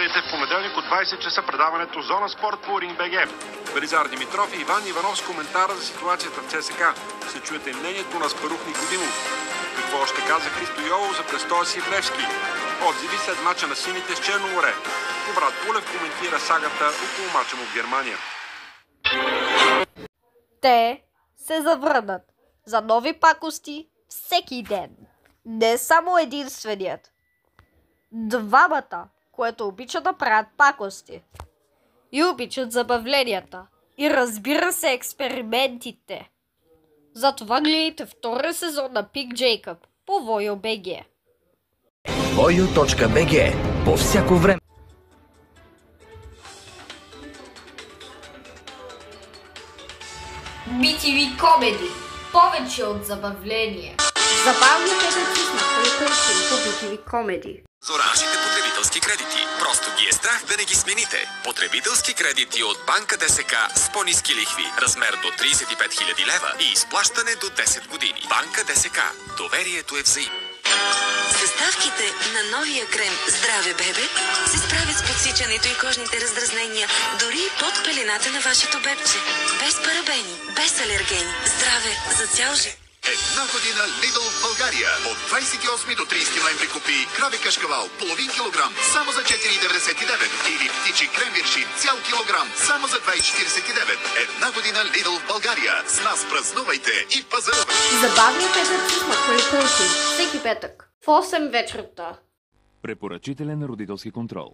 гледайте в понеделник от 20 часа предаването Зона Спорт по Ринг.бг. Велизар Димитров и Иван Иванов с коментара за ситуацията в ЦСКА. Ще чуете мнението на Аспарух Никодимов. Какво още каза Христо Йолов за престоя си в Левски. Отзиви след мача на сините с Черно море. Коврат Пулев коментира сагата около мача му в Германия. Те се завърнат за нови пакости всеки ден. Не само единственият. Двамата, което обичат да правят пакости. И обичат забавленията. И разбира се експериментите. Затова гледайте втория сезон на Пик Джейкъб по Voyo.bg. Voyo.bg. По всяко време. BTV Comedy. Повече от забавление. Забавните деци по BTV Comedy. За оранжите потребителски кредити. Просто ги е страх да не ги смените. Потребителски кредити от Банка ДСК с по-ниски лихви. Размер до 35 000 лева и изплащане до 10 години. Банка ДСК. Доверието е взаимно. Съставките на новия крем Здраве Бебе се справят с подсичането и кожните раздразнения, дори и под пелената на вашето бебче. Без парабени, без алергени. Здраве за цял живот. Една година Lidl в България. От 28 до 30 ноември купи крави кашкавал половин килограм само за 4,99 или птичи кремвирши цял килограм само за 2,49. Една година Lidl в България. С нас празнувайте и пазарувайте. Забавните деци всеки петък в 8 вечерта. Препоръчителен родителски контрол.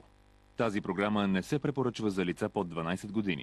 Тази програма не се препоръчва за лица под 12 години.